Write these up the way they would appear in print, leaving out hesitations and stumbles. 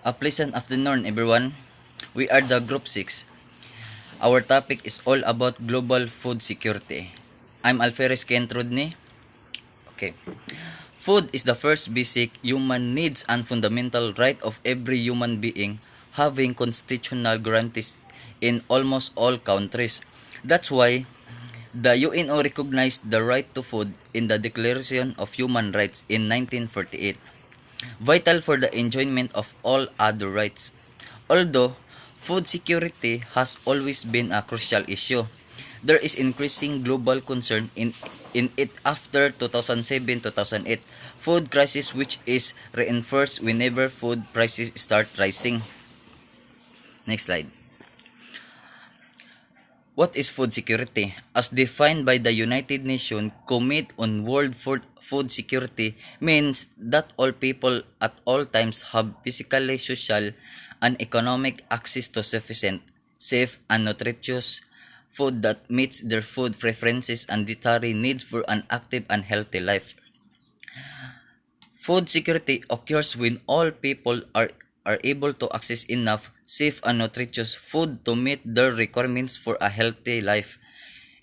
A pleasant afternoon, everyone. We are the Group 6. Our topic is all about global food security. I'm Alferez Kent Rudney. Okay. Food is the first basic human needs and fundamental right of every human being, having constitutional guarantees in almost all countries. That's why the UNO recognized the right to food in the Declaration of Human Rights in 1948. Vital for the enjoyment of all other rights. Although food security has always been a crucial issue, there is increasing global concern in it after 2007-2008 food crisis, which is reinforced whenever food prices start rising. Next slide. What is food security? As defined by the United Nations Committee on World Food Security, means that all people at all times have physically, social, and economic access to sufficient, safe, and nutritious food that meets their food preferences and dietary needs for an active and healthy life. Food security occurs when all people are able to access enough, safe, and nutritious food to meet their requirements for a healthy life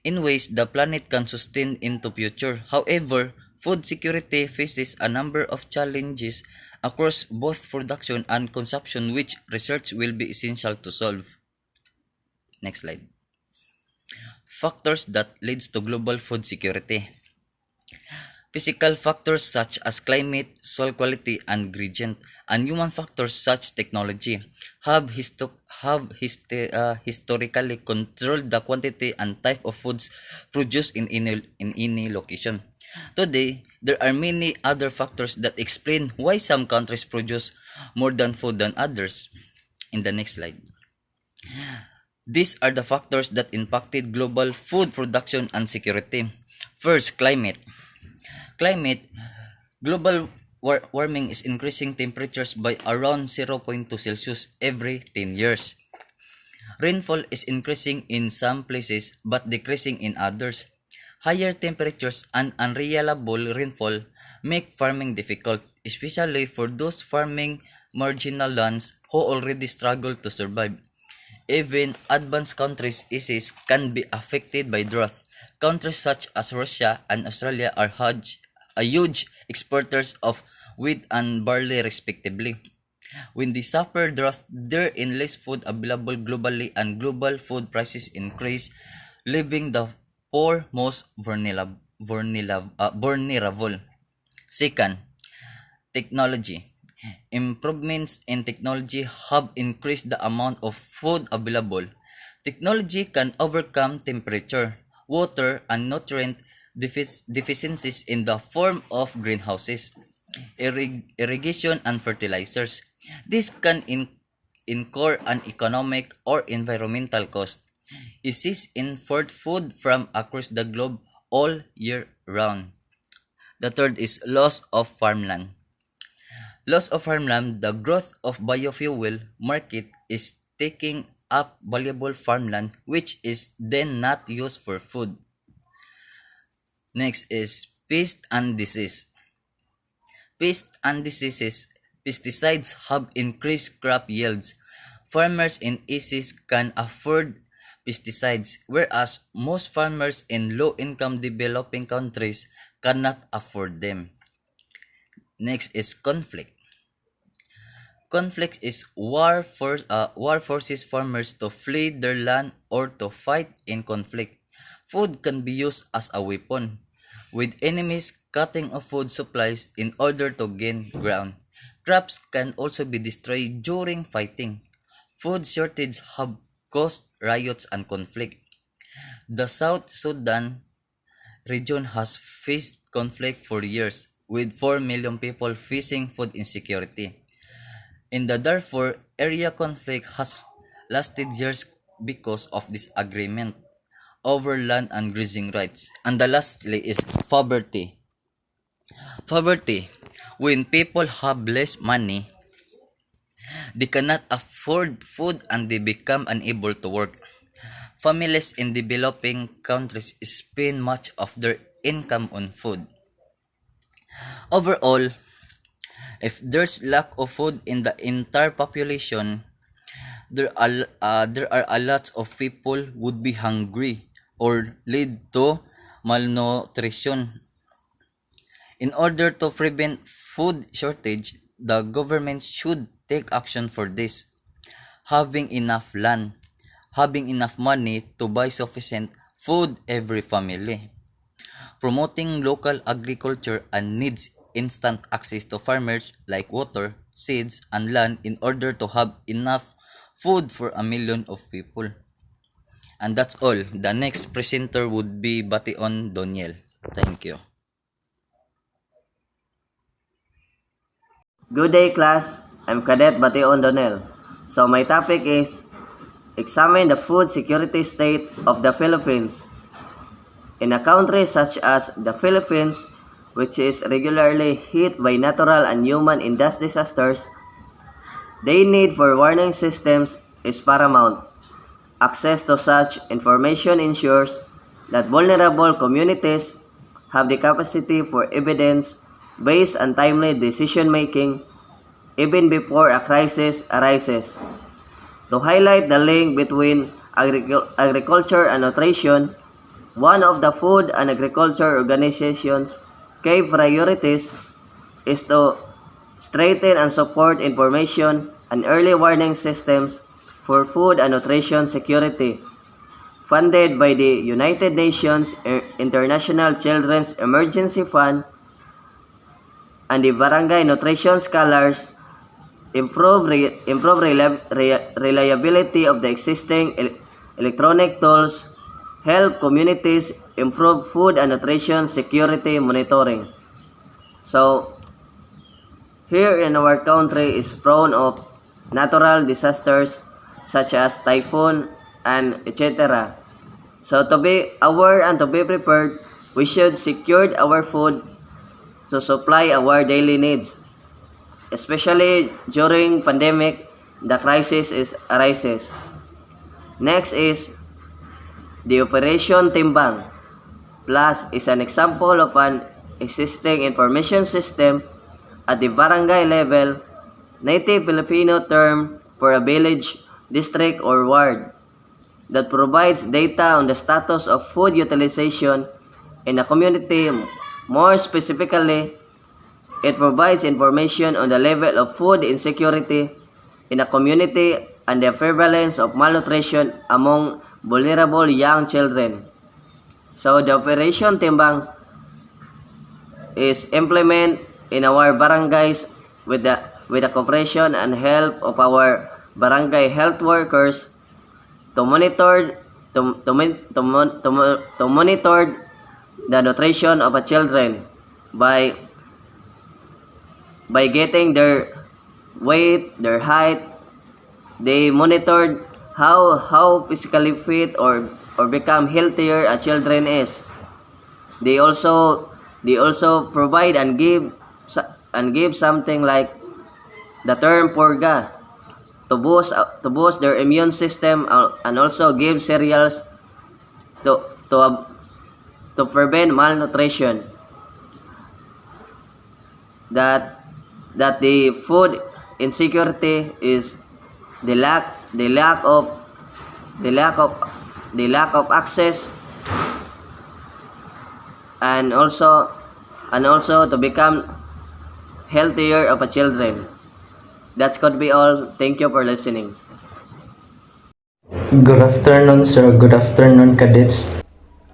in ways the planet can sustain into future. However, food security faces a number of challenges across both production and consumption, which research will be essential to solve. Next slide. Factors that leads to global food security. Physical factors such as climate, soil quality, and gradient, and human factors such as technology have historically controlled the quantity and type of foods produced in any location. Today, there are many other factors that explain why some countries produce more food than others. In the next slide. These are the factors that impacted global food production and security. First, climate. Global warming is increasing temperatures by around 0.2 Celsius every 10 years. Rainfall is increasing in some places but decreasing in others. Higher temperatures and unreliable rainfall make farming difficult, especially for those farming marginal lands who already struggle to survive. Even advanced countries' issues can be affected by drought. Countries such as Russia and Australia are huge exporters of wheat and barley respectively. When they suffer drought, there is less food available globally and global food prices increase, leaving the poor most vulnerable. Second, technology. Improvements in technology have increased the amount of food available. Technology can overcome temperature, water, and nutrient deficiencies in the form of greenhouses, irrigation, and fertilizers. This can incur an economic or environmental cost. It is import food from across the globe all year round. The third is loss of farmland. Loss of farmland, the growth of biofuel market is taking up valuable farmland which is then not used for food. Next is pest and disease. Pest and diseases. Pesticides have increased crop yields. Farmers in ECs can afford pesticides, whereas most farmers in low-income developing countries cannot afford them. Next is conflict. Conflict is war forces farmers to flee their land or to fight in conflict. Food can be used as a weapon, with enemies cutting off food supplies in order to gain ground. Crops can also be destroyed during fighting. Food shortages have caused riots and conflict. The South Sudan region has faced conflict for years, with 4 million people facing food insecurity. In the Darfur area, conflict has lasted years because of disagreement over land and grazing rights. And the lastly is poverty. Poverty. When people have less money, they cannot afford food and they become unable to work. Families in developing countries spend much of their income on food. Overall, If there's lack of food in the entire population, there are a lot of people would be hungry or lead to malnutrition. In order to prevent food shortage, the government should take action for this. Having enough land, having enough money to buy sufficient food every family. Promoting local agriculture and needs instant access to farmers like water, seeds, and land in order to have enough food for a million of people. And that's all. The next presenter would be Bation Doniel. Thank you. Good day, class. I'm Cadet Bation Donel. So my topic is examine the food security state of the Philippines. In a country such as the Philippines, which is regularly hit by natural and human-induced disasters, the need for warning systems is paramount. Access to such information ensures that vulnerable communities have the capacity for evidence-based and timely decision-making even before a crisis arises. To highlight the link between agriculture and nutrition, one of the Food and Agriculture Organization's key priorities is to strengthen and support information and early warning systems for food and nutrition security, funded by the United Nations International Children's Emergency Fund and the Barangay Nutrition Scholars. Improve reliability of the existing electronic tools, help communities improve food and nutrition security monitoring. So, here in our country is prone of natural disasters such as typhoon and etc. So to be aware and to be prepared, we should secure our food to supply our daily needs. Especially during pandemic, the crisis arises. Next is the Operation Timbang Plus is an example of an existing information system at the barangay level, native Filipino term for a village, district, or ward, that provides data on the status of food utilization in a community. More specifically, it provides information on the level of food insecurity in a community and the prevalence of malnutrition among vulnerable young children. So the Operation Timbang is implemented in our barangays with the cooperation and help of our barangay health workers to monitor the nutrition of a children by getting their weight, their height. They monitored how physically fit or become healthier a children is. They also provide and give something like the term purga to boost their immune system, and also give cereals to prevent malnutrition. That the food insecurity is the lack of access, and also to become healthier of a children. That could be all. Thank you for listening. Good afternoon, sir. Good afternoon, cadets.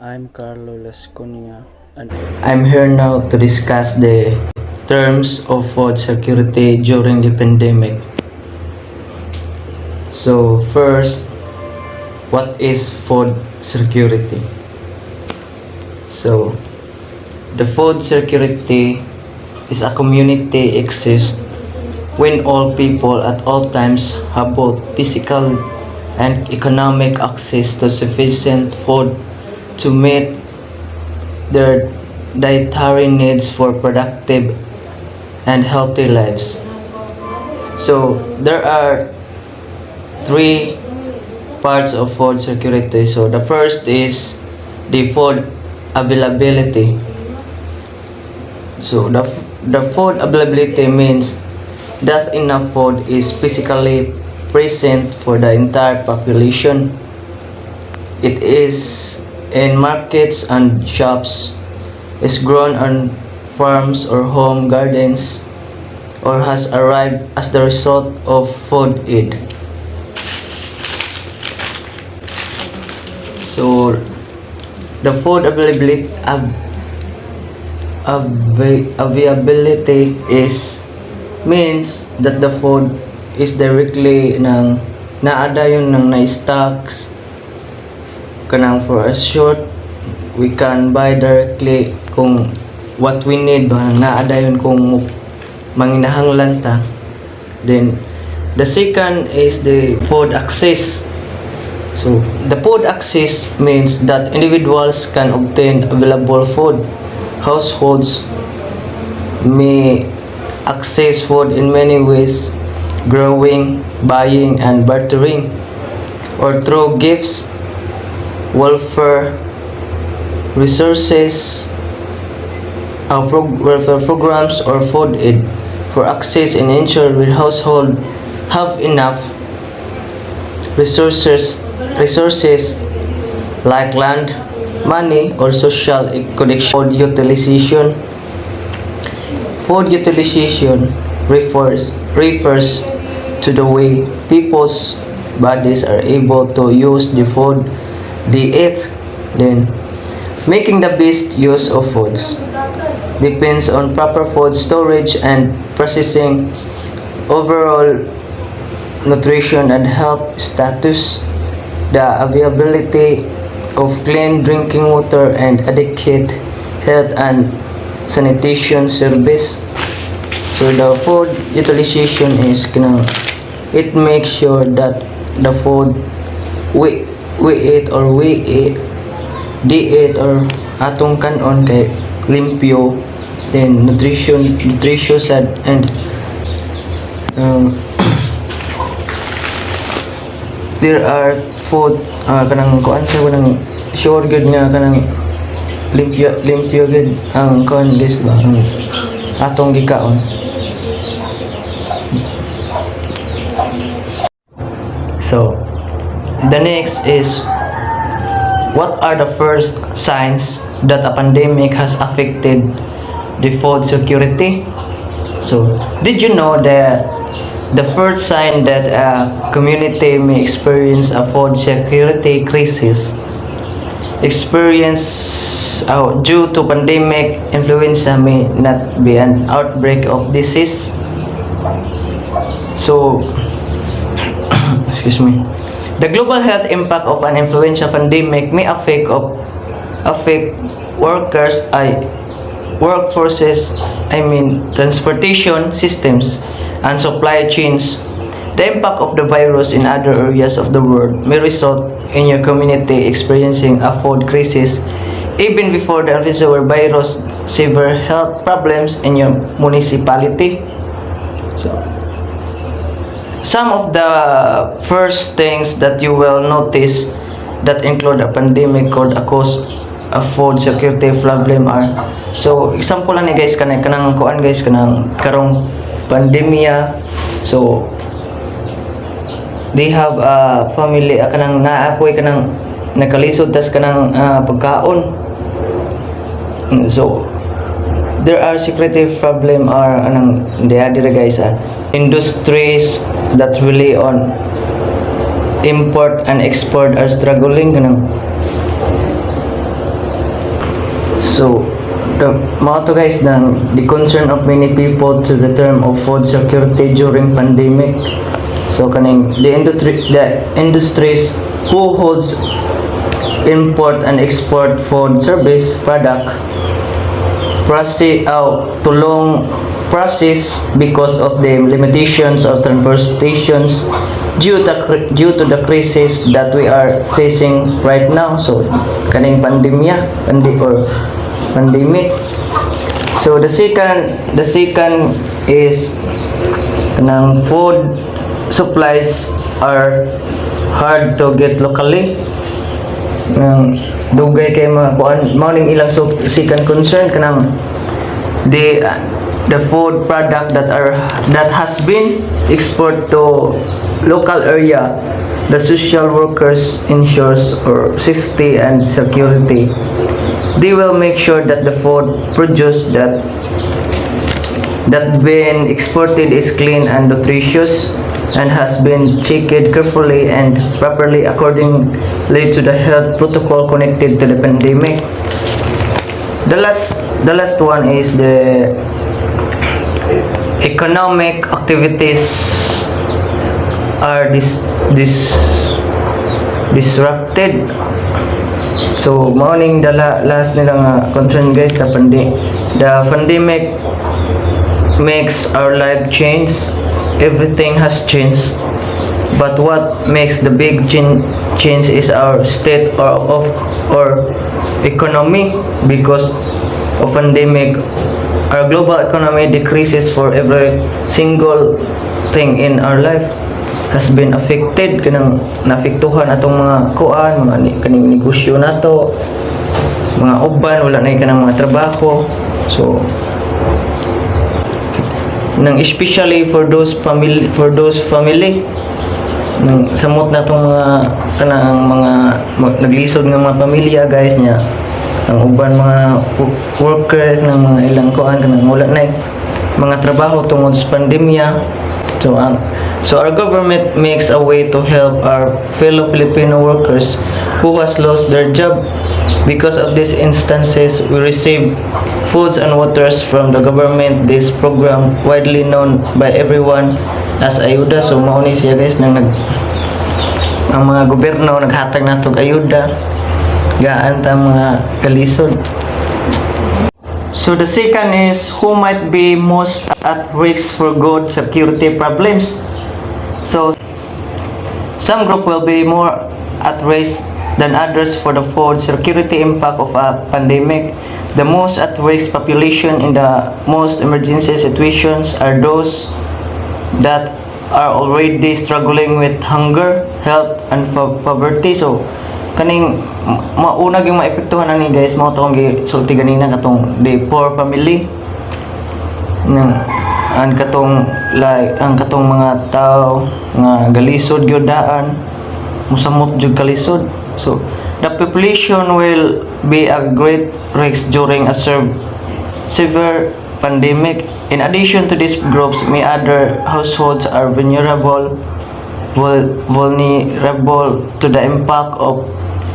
I'm Carlo Lasconia, and I'm here now to discuss the terms of food security during the pandemic. So first, what is food security? So the food security is a community exists when all people at all times have both physical and economic access to sufficient food to meet their dietary needs for productive and healthy lives. So there are three parts of food security. So the first is the food availability. So the food availability means that enough food is physically present for the entire population. It is in markets and shops, is grown on farms or home gardens, or has arrived as the result of food aid. So the food availability is means that the food is directly ng naadayon ng na-stocks kanang for a short we can buy directly kung what we need ba naadayon kung manginahanglan ta. Then the second is the food access. So the food access means that individuals can obtain available food. Households may access food in many ways: growing, buying, and bartering, or through gifts, welfare resources, welfare programs, or food aid. For access and ensure the household have enough resources like land, money, or social connection. Food utilization refers to the way people's bodies are able to use the food they eat. Then making the best use of foods depends on proper food storage and processing, overall nutrition and health status, the availability of clean drinking water, and adequate health and sanitation service. So the food utilization is it makes sure that the food we eat or they eat or atong kanon kay limpyo, then nutritious and there are food kanang kuan sa kanang sure good nga kanang limpyo good ang kuan list ba ang atong gikaon. So the next is, what are the first signs that a pandemic has affected the food security? So did you know that the first sign that a community may experience a food security crisis due to pandemic influenza may not be an outbreak of disease? So excuse me, the global health impact of an influenza pandemic may affect workforces, transportation systems and supply chains. The impact of the virus in other areas of the world may result in your community experiencing a food crisis even before the influenza virus severe health problems in your municipality. So some of the first things that you will notice that include a pandemic could cause a food security problem are, so example lang ni guys kanang kuan guys kanang karong pandemya. So they have a family kanang naapoy kanang nakalisod tas kanang pagkaon. So there are security problem are anang dire guys industries that rely on import and export are struggling kanang. So the mga to guys the concern of many people to the term of food security during pandemic. So kaning the industries who holds import and export food service product process because of the limitations of transportations due to the crisis that we are facing right now. So kaning pandemic. So the second is kanang food supplies are hard to get locally. Nang dugay kay mga kuan mao ning ilang second concern kanang the food product that has been exported to local area. The social workers ensures or safety and security. They will make sure that the food produced that been exported is clean and nutritious and has been checked carefully and properly accordingly to the health protocol connected to the pandemic. The last one is the economic activities are disrupted. So morning the last nilang concern guys, the pandemic makes our life change. Everything has changed, but what makes the big change is our state or economy. Because of pandemic, our global economy decreases for every single thing in our life has been affected. Kanang naapektuhan atong mga kuan, kaning negosyo nato, mga uban wala na kanang mga trabaho. So nang especially for those family nang samot na tong mga kanang mga naglisod nga mga pamilya guys niya, ang uban mga worker ng mga ilang kuan kanang wala na mga trabaho tungod sa pandemya. So our government makes a way to help our fellow Filipino workers who has lost their job. Because of these instances, we receive foods and waters from the government. This program widely known by everyone as ayuda. So mauni siya guys nang ang mga gobyerno naghatag natog ayuda gaan ta mga kalisod. So the second is who might be most at risk for good security problems. So some group will be more at risk than others for the food security impact of a pandemic. The most at risk population in the most emergency situations are those that are already struggling with hunger, health, and poverty. So kaning mauna yung maepektuhan ani guys mo tong gisulti ganina katong the poor family nang ang katong mga tao nga galisod gyud daan musamot jud kalisod. So the population will be a great risk during a severe pandemic. In addition to these groups, many other households are vulnerable to the impact of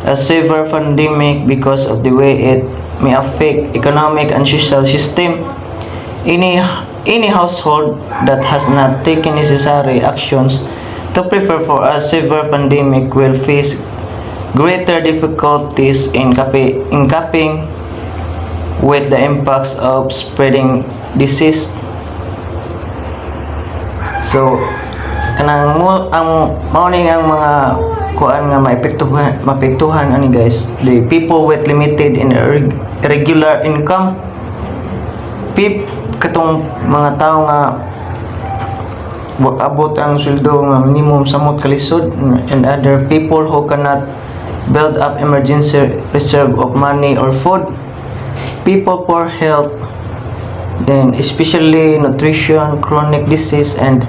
a severe pandemic because of the way it may affect economic and social system. Any household that has not taken necessary actions to prepare for a severe pandemic will face greater difficulties in coping with the impacts of spreading disease. So kanang ang morning ang mga kuan nga maapektuhan ani guys, the people with limited and irregular income, katong mga tao nga abot ang sweldo nga minimum samot kalisod, and other people who cannot build up emergency reserve of money or food, people poor health, then especially nutrition, chronic disease, and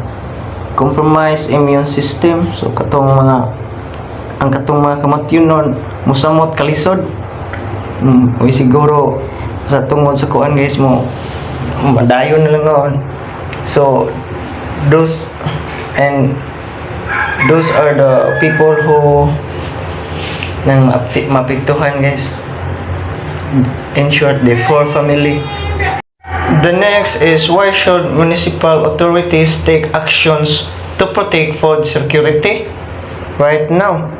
compromised immune system. So katong mga kamatyonon musamot kalisod, siguro sa tungod sa kuan guys mo madayon na lang noon. So those are the people who nang mapektuhan guys. In short, the poor family. The next is why should municipal authorities take actions to protect food security right now?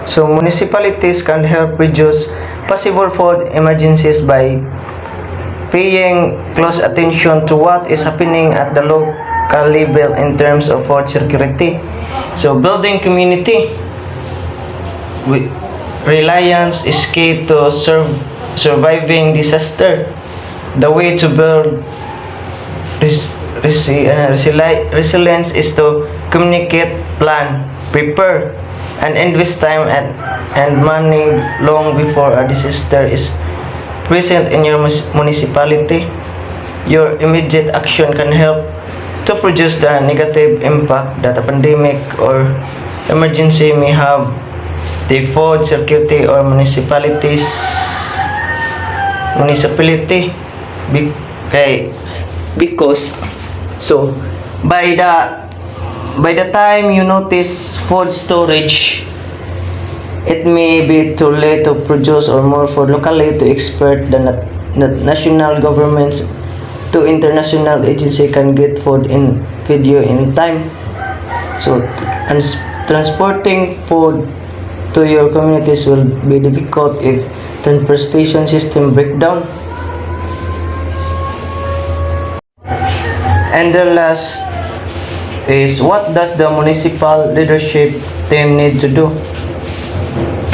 So municipalities can help reduce possible food emergencies by paying close attention to what is happening at the local level in terms of food security. So building community reliance is key to surviving disaster. The way to build resilience is to communicate, plan, prepare, and invest time and money long before a disaster is present in your municipality. Your immediate action can help to reduce the negative impact that a pandemic or emergency may have. The food security or municipality because so by the time you notice food storage, it may be too late to produce or more food locally. To expert the national governments to international agency can get food in video in time. So transporting food to your communities will be difficult if transportation system break down. And the last is, what does the municipal leadership team need to do?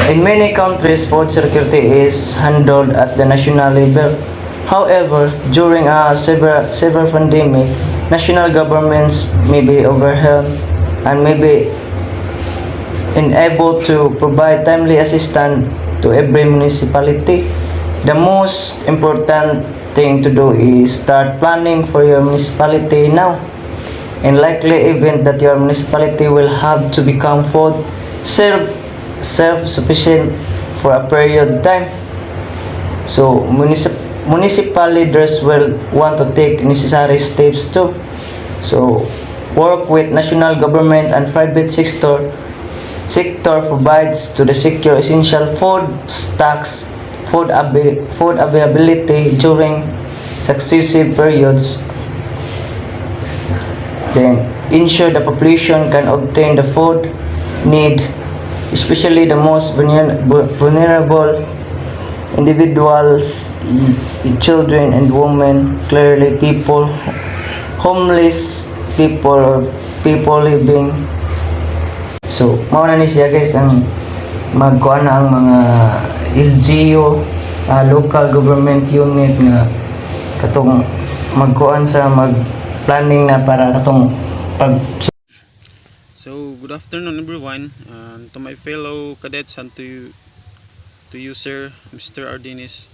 In many countries, food security is handled at the national level. However, during a severe pandemic, national governments may be overwhelmed and may be unable to provide timely assistance to every municipality. The most important thing to do is start planning for your municipality now. In likely event that your municipality will have to become food self-sufficient for a period of time. So municipal leaders will want to take necessary steps too. So work with national government and private sector provides to the secure essential food stocks, food availability during successive periods. Then ensure the population can obtain the food need, especially the most vulnerable individuals, children and women, clearly people, homeless people or people living. So, mao na ni siya guys ang magkuan na ang mga LGU, local government unit nga katong magkuan sa mag-planning na para katong pag. So, good afternoon everyone, and to my fellow cadets and to you sir, Mr. Ardinis.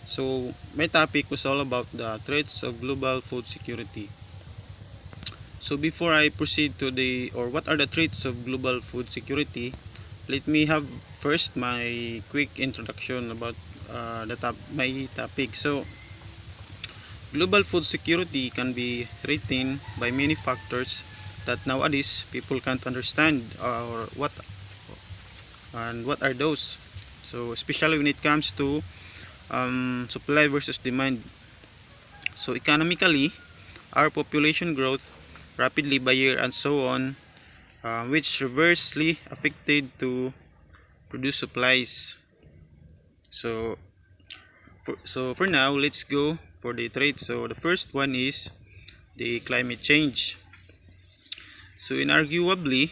So, my topic was all about the threats of global food security. So, before I proceed to what are the threats of global food security, let me have first my quick introduction about my topic. So, global food security can be threatened by many factors that nowadays people can't understand, or what are those. So especially when it comes to supply versus demand. So economically, our population growth rapidly by year and so on, which reversely affected to produce supplies. So for now, let's go for the threats. So the first one is the climate change. So inarguably,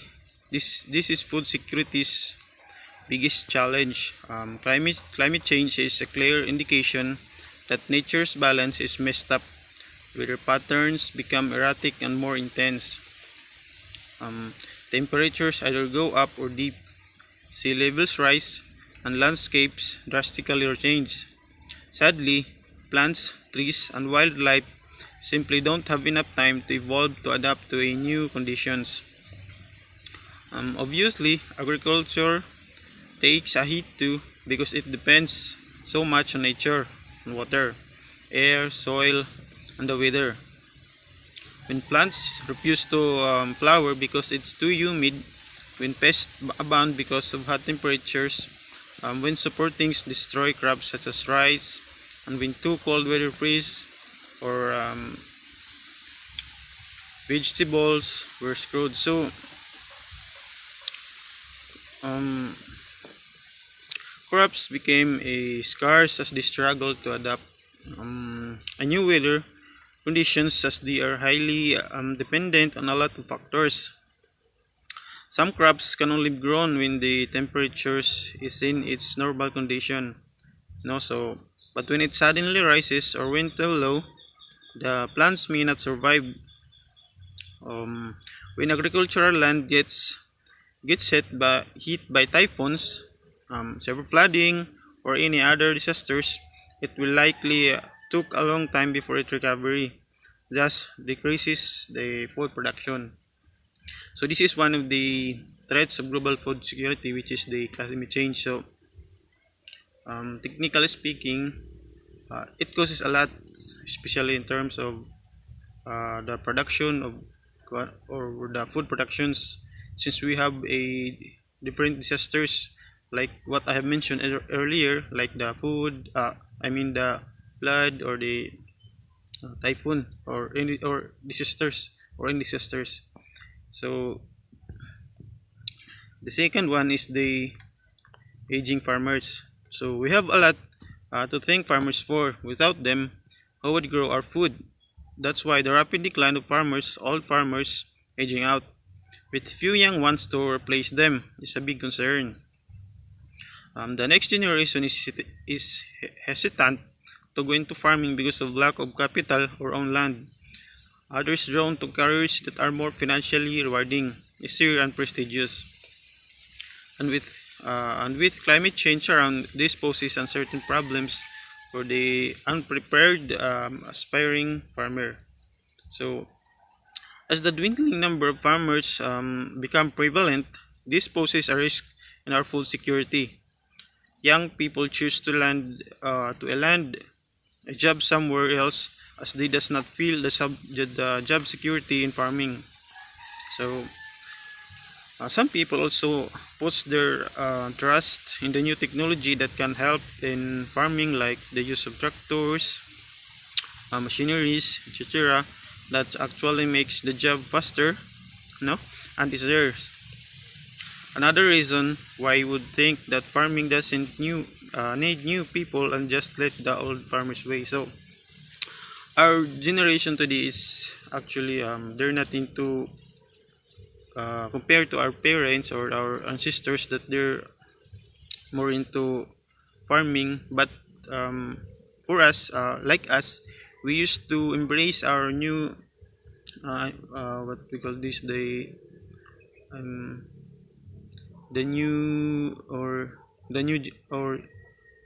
this is food security's biggest challenge. Climate change is a clear indication that nature's balance is messed up. Weather patterns become erratic and more intense. Temperatures either go up or dip. Sea levels rise and landscapes drastically change. Sadly, plants, trees, and wildlife simply don't have enough time to evolve to adapt to new conditions. Obviously, agriculture takes a hit too because it depends so much on nature, on water, air, soil, and the weather. When plants refuse to flower because it's too humid, when pests abound because of hot temperatures, when supportings destroy crops such as rice, and when too cold weather freeze, or vegetables were screwed. So crops became scarce as they struggled to adapt a new weather conditions, as they are highly dependent on a lot of factors. Some crops can only be grown when the temperatures is in its normal condition. But when it suddenly rises or went too low, the plants may not survive. When agricultural land gets hit by typhoons, severe flooding, or any other disasters, it will likely took a long time before its recovery, thus decreases the food production. So this is one of the threats of global food security, which is the climate change. So technically speaking, it causes a lot, especially in terms of the production of or the food productions, since we have a different disasters like what I have mentioned earlier, like the food, the flood or the typhoon or any disasters. So the second one is the aging farmers. So we have a lot to thank farmers for. Without them, how would grow our food? That's why the rapid decline of farmers, old farmers, aging out, with few young ones to replace them, is a big concern. The next generation is hesitant to go into farming because of lack of capital or own land. Others drawn to careers that are more financially rewarding, easier and prestigious. And with climate change around, this poses uncertain problems for the unprepared aspiring farmer. So, as the dwindling number of farmers become prevalent, this poses a risk in our food security. Young people choose to land a job somewhere else as they does not feel the job security in farming. So some people also puts their trust in the new technology that can help in farming, like the use of tractors, machineries, etc. That actually makes the job faster, no, and easier. Another reason why you would think that farming doesn't need new people and just let the old farmers way. So our generation today is actually they're not into compared to our parents or our ancestors, that they're more into farming. But for us, like us, we used to embrace our new what we call this, the new or the new ge- or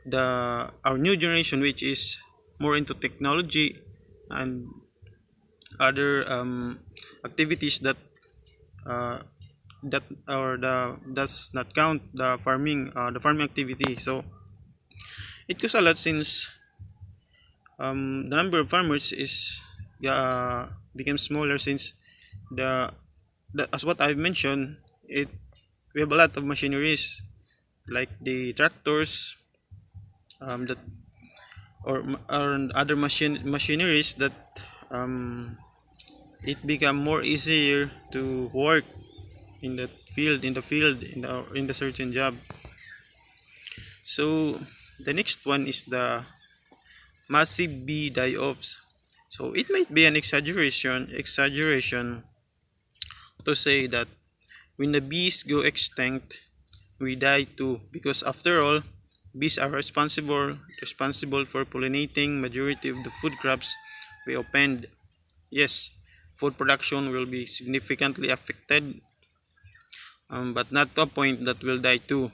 the our new generation, which is more into technology and other activities that does not count the farming activity. So it costs a lot, since the number of farmers is became smaller, since as what I've mentioned, we have a lot of machineries like the tractors, that or other machineries that it become more easier to work in the certain job. So the next one is the massive bee die-offs. So it might be an exaggeration to say that when the bees go extinct, we die too, because after all, bees are responsible for pollinating majority of the food crops we opened. Yes, food production will be significantly affected, but not to a point that will die too.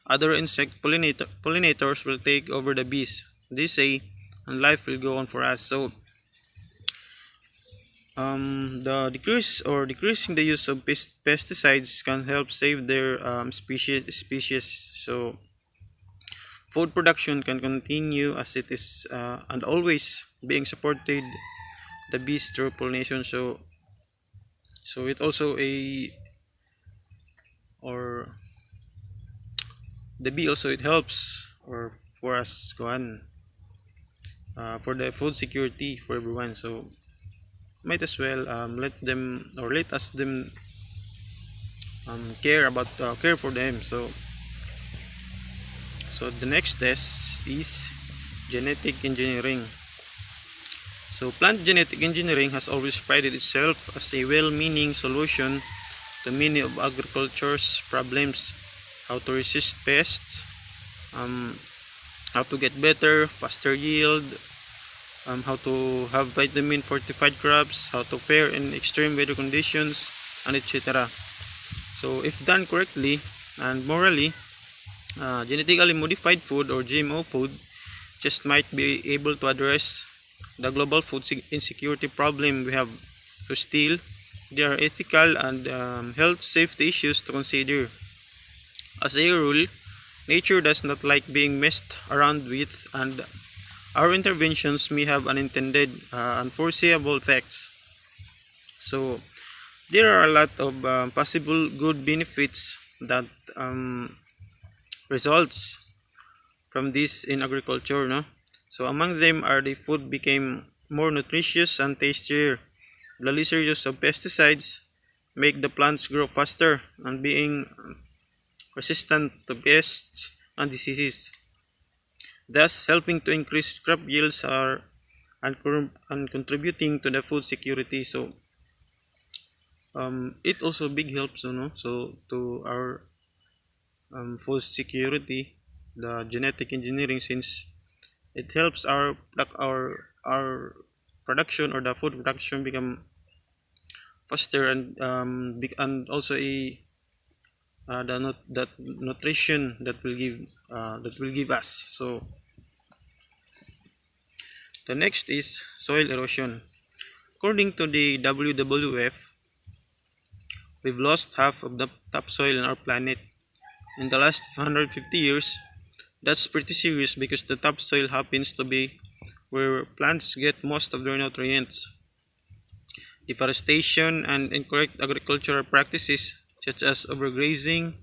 Other insect pollinators will take over the bees, they say, and life will go on for us. So the decreasing the use of pesticides can help save their species. So food production can continue as it is, and always being supported the bees through pollination. So it also or the bee also, it helps or for us for the food security for everyone. So might as well let us them care for them. So the next test is genetic engineering. So plant genetic engineering has always prided itself as a well-meaning solution to many of agriculture's problems: how to resist pests, how to get better faster yield, how to have vitamin fortified crops, how to fare in extreme weather conditions, and etc. So if done correctly and morally, genetically modified food or GMO food just might be able to address the global food insecurity problem we have to still there are ethical and health safety issues to consider. As a rule, nature does not like being messed around with, and our interventions may have unintended, unforeseeable effects. So, there are a lot of possible good benefits that results from this in agriculture, no? So, among them are the food became more nutritious and tastier. The lesser use of pesticides make the plants grow faster and being resistant to pests and diseases, thus helping to increase crop yields and contributing to the food security. So it also big helps, so to our food security, the genetic engineering, since it helps our production or the food production become faster and also that nutrition that will give us. So the next is soil erosion. According to the WWF, we've lost half of the topsoil on our planet in the last 150 years. That's pretty serious because the topsoil happens to be where plants get most of their nutrients. Deforestation and incorrect agricultural practices such as overgrazing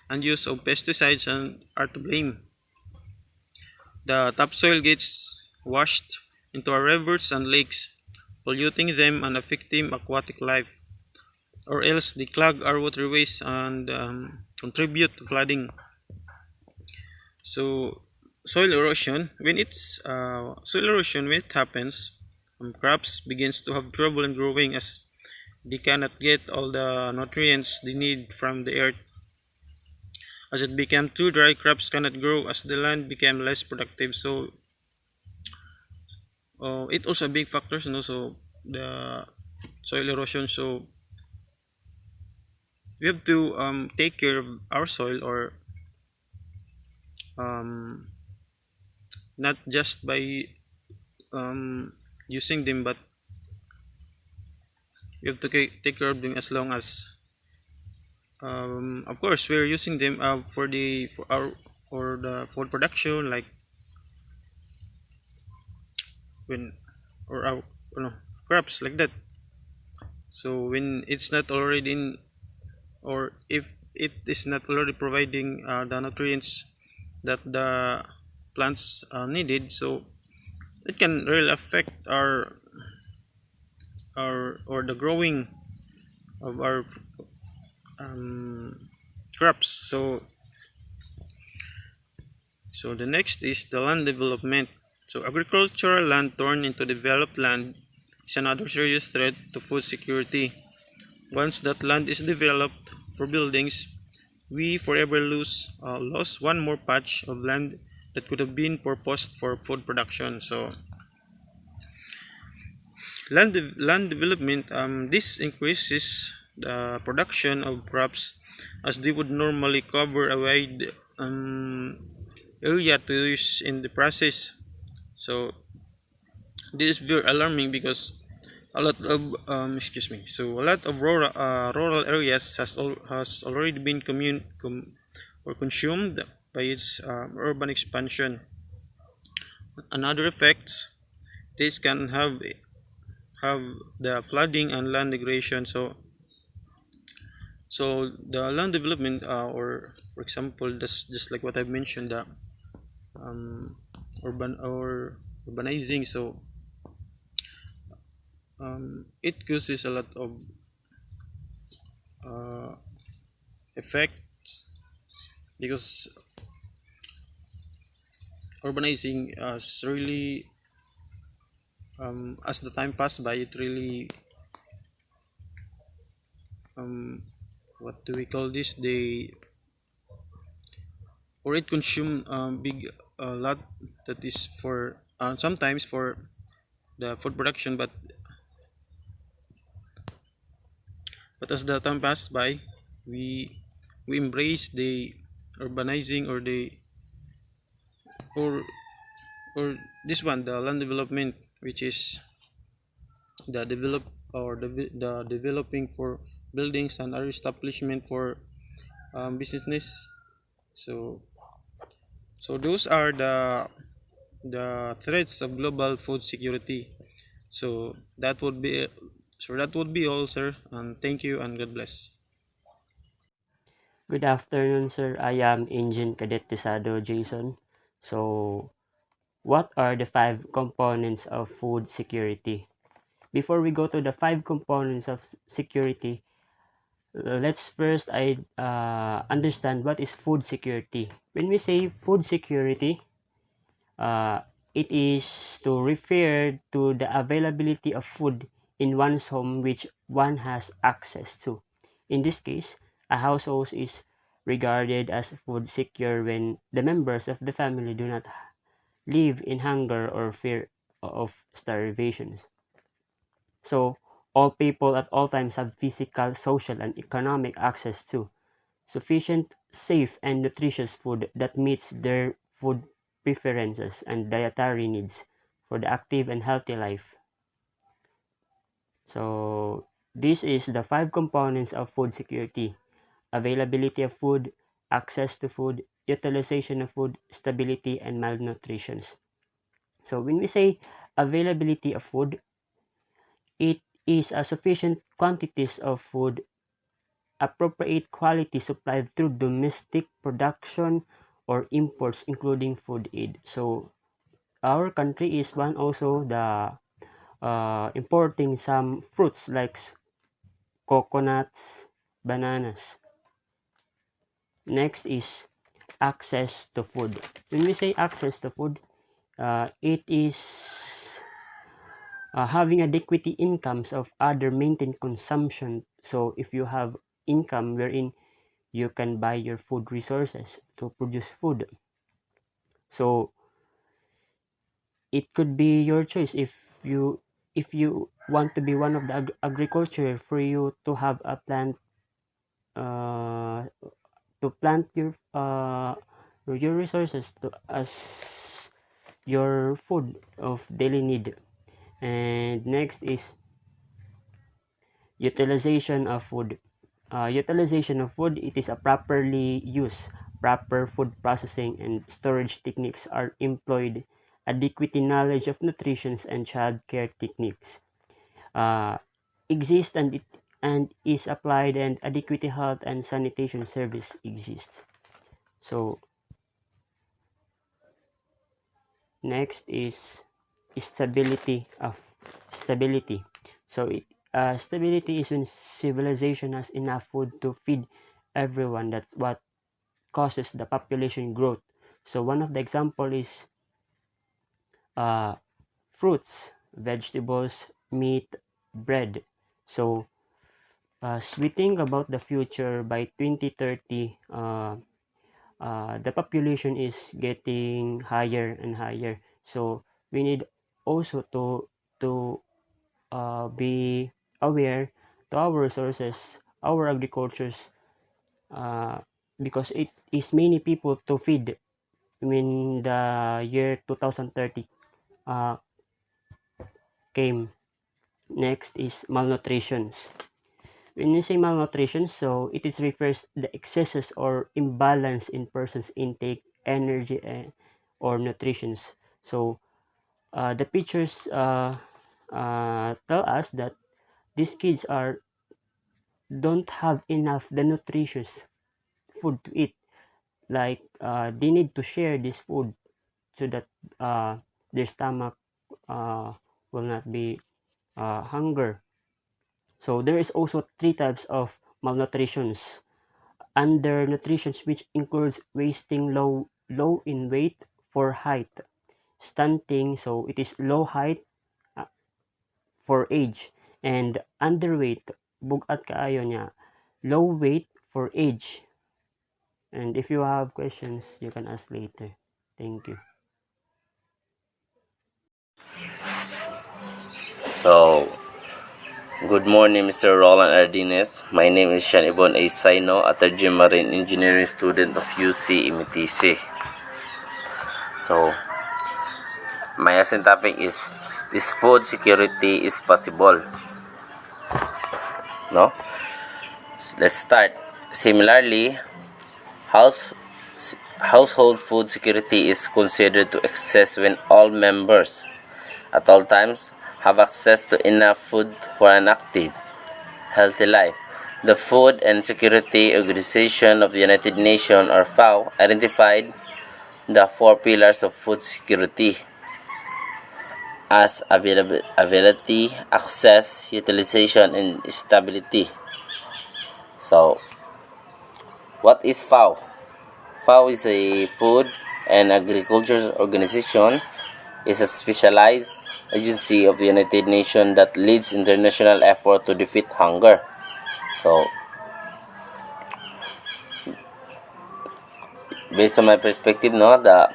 and use of pesticides are to blame. The topsoil gets washed into our rivers and lakes, polluting them and affecting aquatic life, or else they clog our waterways and contribute to flooding. So soil erosion when it happens, crops begins to have trouble in growing as they cannot get all the nutrients they need from the earth. As it became too dry, crops cannot grow as the land became less productive. So it also a big factors, and also the soil erosion. So we have to take care of our soil, or not just by using them, but you have to take care of them as long as of course we're using them for the food production, like when or our crops like that. So when it's not already in, or if it is not already providing the nutrients that the plants needed, so it can really affect our or the growing of our crops. So the next is the land development. So agricultural land turned into developed land is another serious threat to food security. Once that land is developed for buildings, we forever lost one more patch of land that could have been purposed for food production. So land development, this increases the production of crops as they would normally cover a wide area to use in the process. So this is very alarming because a lot of a lot of rural areas has already been consumed by its urban expansion. Another effects this can have the flooding and land degradation. So the land development, or for example, that's just like what I've mentioned, the urbanizing. So it causes a lot of effects because urbanizing is really as the time passed by, it really what do we call this, it consume big a lot that is for sometimes for the food production, but as the time passed by, we embrace the urbanizing or or this one, the land development, which is the develop or the developing for buildings and other establishment for business. So those are the threats of global food security. So that would be all, sir, and thank you and God bless. Good afternoon, sir. I am Engine Cadet Tesado Jason. So, what are the five components of food security? Before we go to the five components of security, let's first understand what is food security. When we say food security, uh, it is to refer to the availability of food in one's home which one has access to. In this case, a household is regarded as food secure when the members of the family do not live in hunger or fear of starvation. So, all people at all times have physical, social, and economic access to sufficient, safe, and nutritious food that meets their food preferences and dietary needs for the active and healthy life. So, this is the five components of food security: availability of food, access to food, utilization of food, stability, and malnutrition. So, when we say availability of food, it is a sufficient quantities of food, appropriate quality supplied through domestic production or imports, including food aid. So our country is one also the importing some fruits like coconuts, bananas. Next is access to food. When we say access to food, it is having adequate incomes of other maintain consumption. So if you have income wherein you can buy your food resources to produce food. So it could be your choice if you want to be one of the agriculture for you to have a plant uh, to plant your resources to as your food of daily need. And next is utilization of food. Utilization of food, it is a properly used. Proper food processing and storage techniques are employed. Adequate knowledge of nutrition and child care techniques uh, exist, and is applied, and adequate health and sanitation service exists. So next is stability. So stability is when civilization has enough food to feed everyone. That's what causes the population growth. So one of the example is uh, fruits, vegetables, meat, bread. So as we think about the future, by 2030, the population is getting higher and higher. So we need also to be aware to our resources, our agricultures, uh, because it is many people to feed when the year 2030 uh, came. Next is malnutrition. When you say malnutrition, so it is refers the excesses or imbalance in person's intake, energy, or nutrition. So the pictures tell us that these kids are don't have enough the nutritious food to eat. Like they need to share this food so that uh, their stomach uh, will not be hunger. So there is also three types of malnutritions. Undernutrition, which includes wasting low in weight for height. Stunting, so it is low height uh, for age. And underweight, bugat kaayo niya, low weight for age. And if you have questions, you can ask later. Thank you. So, good morning, Mr. Roland Ardines. My name is Sean Ibon A. Saino, a third-year marine engineering student of UC Imitisi. So, my lesson topic is food security is possible. No? Let's start. Similarly, household food security is considered to exist when all members at all times have access to enough food for an active, healthy life. The Food and Security Organization of the United Nations, or FAO, identified the 4 pillars of food security as availability, access, utilization, and stability. So, what is FAO? FAO is a food and agriculture organization. Is a specialized agency of the United Nations that leads international effort to defeat hunger. So, based on my perspective, no, the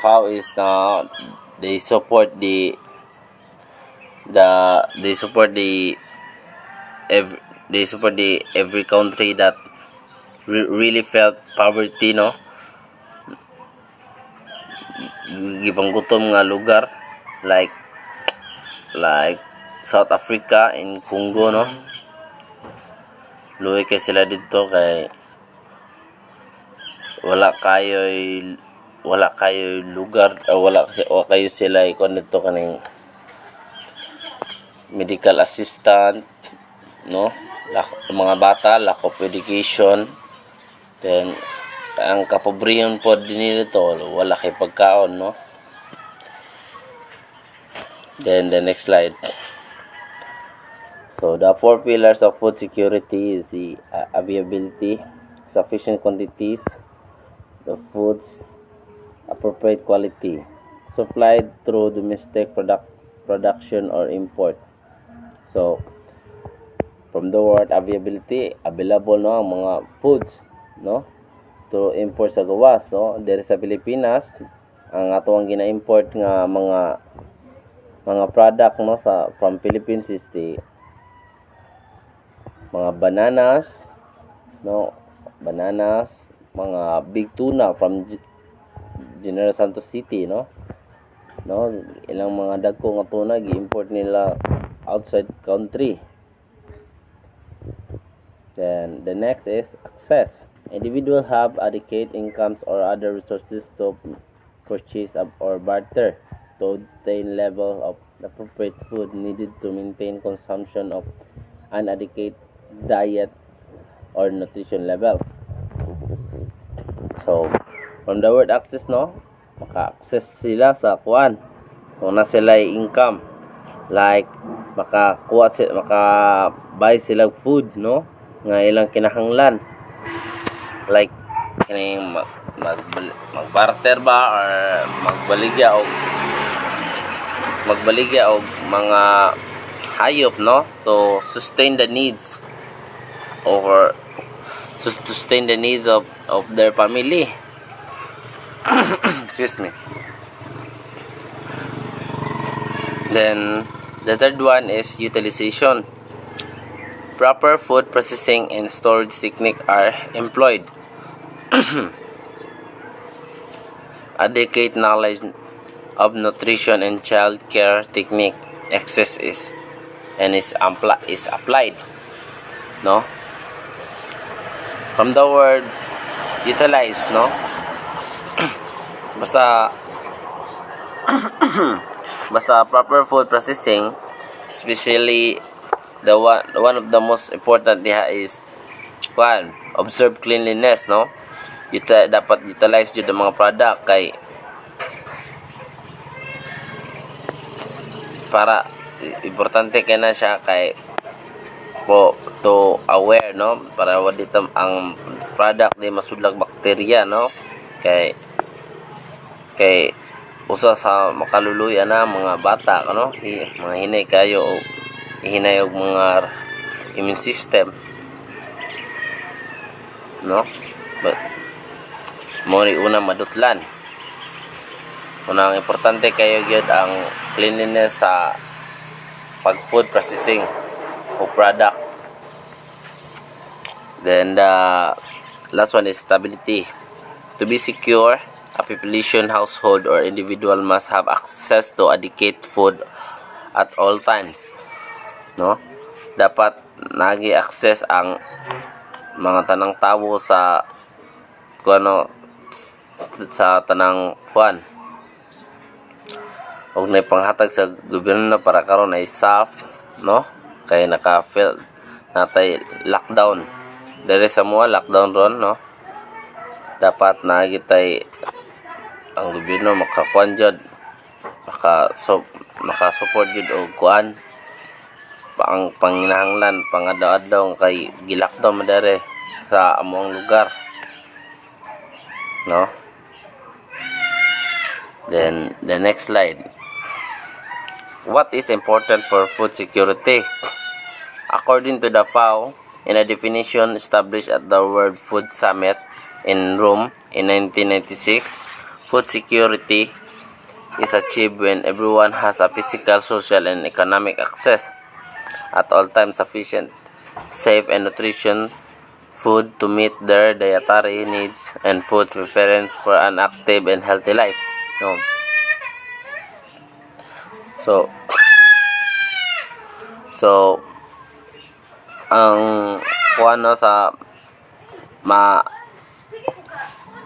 FAO is they support the every country that really felt poverty, no, gipanggutom nga lugar like South Africa in Congo, no. Luoy kay sila dito kay wala kayo lugar wala kayo sila ikon dito kaning medical assistant, no, mga bata, lack of education, then ang kapobrehon po din nito wala kay pagkaon, no. Then the next slide. So the 4 pillars of food security is the availability, sufficient quantities, the foods, appropriate quality, supplied through domestic production or import. So from the word availability, available, no, ang mga foods, no, to import sa gawas. So diri sa Pilipinas, ang ato ang gina-import nga mga product, no, from Philippines is the mga bananas, no, mga big tuna from General Santos City, no, ilang mga dagko nga tuna gi-import nila outside country. Then the next is access. Individuals have adequate incomes or other resources to purchase or barter to obtain level of appropriate food needed to maintain consumption of an adequate diet or nutrition level. So from the word access, no, maka-access sila sa kuan kung na sila income, like maka-buy sila food, no, nga ilang kinahanglan, like kaning magbarter ba or magbaligya og mga hayop, no, to sustain the needs of their family. Excuse me. Then the third one is utilization. Proper food processing and storage techniques are employed. Adequate knowledge of nutrition and child care technique is applied, no. From the word utilize, no, basta proper food processing, especially the one of the most important diha is observe cleanliness, no. Dapat utilize jud ang mga product kay para importante kay na siya kay to aware, no, para wala dito ang product di masudlag bakterya, no, kay usa sa makaluluy ana mga bata, no, mga hinay kayo o hinay og mga immune system, no, but mo ni una madutlan. Unang importante kayo gyud ang cleanliness sa pag food processing o product. Then the last one is stability. To be secure, a population, household, or individual must have access to adequate food at all times. No? Dapat nagi access ang mga tanang tawo sa sa tanang kuan. Og na panghatag sa gobyerno para karon ay safe, no? Kay naka-feel natay lockdown. Dere sa mga lockdown ron, no? Dapat nagitay ang gobyerno makakuan jud, maka-support jud og kuan ang panginahanglan pangadaw-adlaw kay gilakdaw madere sa among lugar, no? Then the next slide. What is important for food security? According to the FAO, in a definition established at the World Food Summit in Rome in 1996, food security is achieved when everyone has a physical, social, and economic access at all times sufficient, safe, and nutrition food to meet their dietary needs and food preference for an active and healthy life. No. So ang kuano sa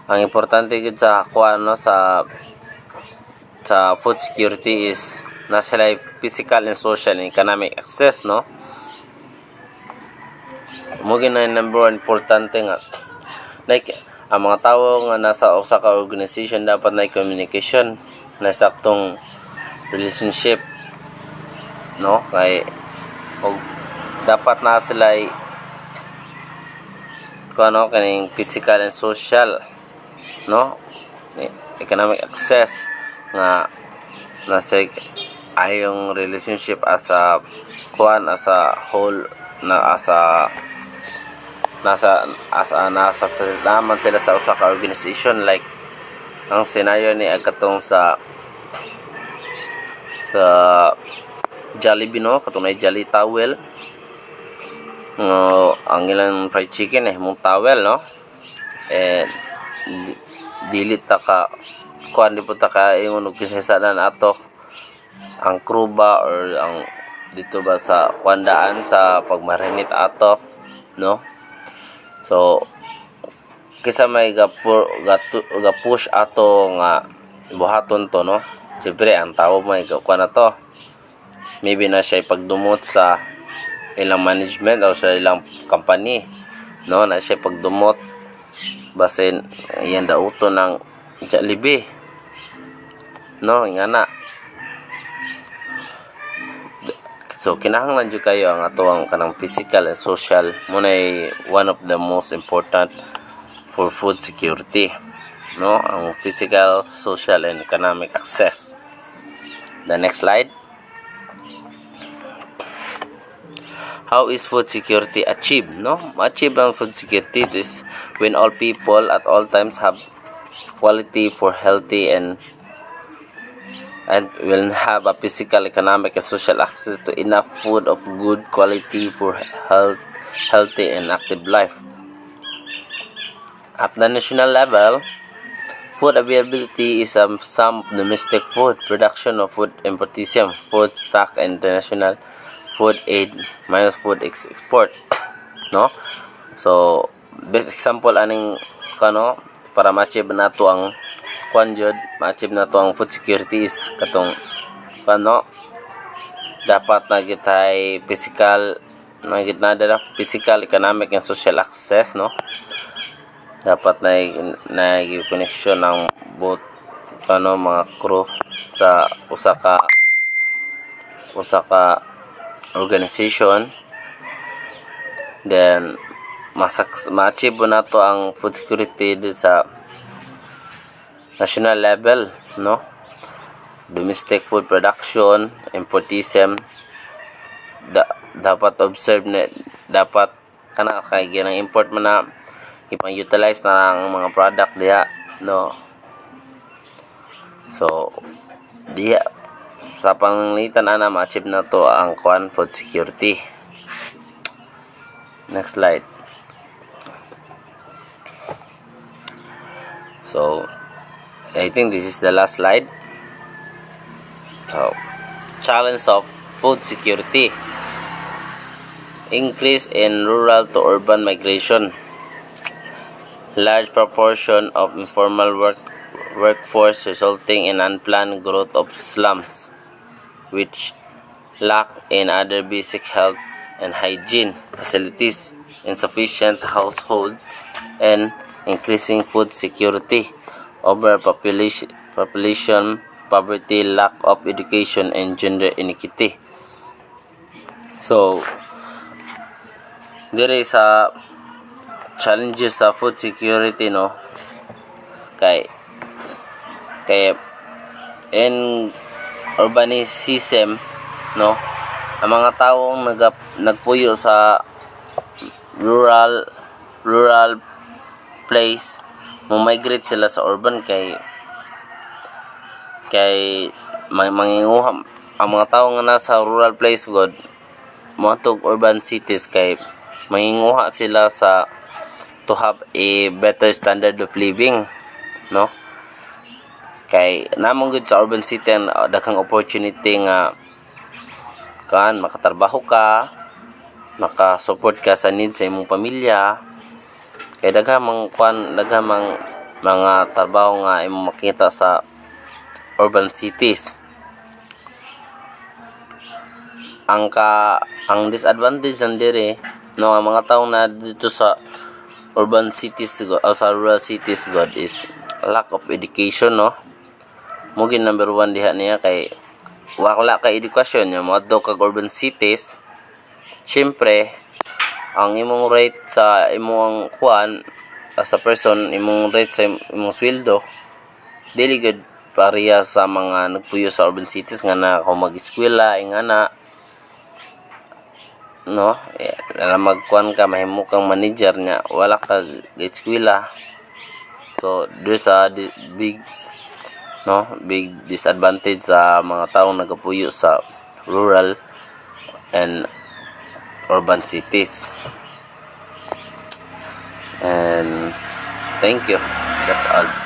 ang importante gid sa kuano sa food security is na sila physical and social and economic access, no? Mo gina number one importante nga like ang mga tawo nga nasa usa ka organization dapat na communication na saktong relationship, no? Kay og dapat na sila kuno kaning physical and social, no? Economic access nga nasa ayong relationship as a kuan as a whole na nasa naman sila sa usa ka organization like ang senaryo ni katong sa Jollibee, no? Katong na Jolly Towel, ang ilang fried chicken mong towel, no? And dili ta ka kuan di po ta ka ingon og kinsasanan ato ang crew ba or ang dito ba sa kuandaan sa pagmarinate ato, no? So kisa may push ato nga buhaton to, no? Siyempre ang tao may kuan na to, maybe na siya pagdumot sa ilang management o sa ilang company, no? Na siya pagdumot basin yan dauto ng Jollibee, no? Nga na. So kinahanglan jud kayo ang atuang kanang physical and social mo na one of the most important for food security, no? Ang physical, social, and economic access. The next slide. How is food security achieved, no? Achieve ang food security is when all people at all times have quality for healthy and will have a physical, economic, and social access to enough food of good quality for healthy and active life. At the national level, food availability is some domestic food production of food importation, food stock, and international food aid minus food export, no? So best example aning kano para ma-achieve nato ang jud ma-achieve nato ang food security is katong kano dapat na gitay physical physical, economic, and social access, no? Dapat na connection ng both kano mga crew sa usa ka organization. Then ma-achieve nato ang food security sa national level, no? Domestic food production, importism, dapat observe na dapat kana kay ginang import man na ipang-utilize na ang mga product diha, no? So diha sa panglitan ana ma-achieve na to ang food security. Next slide. So I think this is the last slide. So, challenge of food security. Increase in rural to urban migration. Large proportion of informal workforce resulting in unplanned growth of slums, which lack in other basic health and hygiene facilities, insufficient household, and increasing food security, overpopulation, poverty, lack of education, and gender inequity. So, there is a challenges sa food security, no, kay in urbanism, no, ang mga taong nagpuyo sa rural place, migrate sila sa urban kay manginguha ang mga tawo nga nasa rural place god moatog urban cities kay manginguha sila sa to have a better standard of living, no, kay namong gud sa urban city ang daghang opportunity nga makatrabaho ka, makasupport ka sa needs sa imong pamilya, kay daghang mga trabaho nga imong makita sa urban cities. Ang disadvantage nandire, no, ang mga tawo na dito sa urban cities o sa rural cities god is lack of education, no. Mugin number 1 diha niya kay wala ka edukasyon nya mo adto kag urban cities. Syempre ang imong rate sa imong kuan as a person, imong rate sa imong sweldo dili gud pareha sa mga nagpuyo sa urban cities nga na kung mag-eskwela ingana, no, na magkuan ka mahimo kang manager nya wala ka eskwela. So there's a big disadvantage sa mga taong nagapuyo sa rural and urban cities. And thank you, that's all.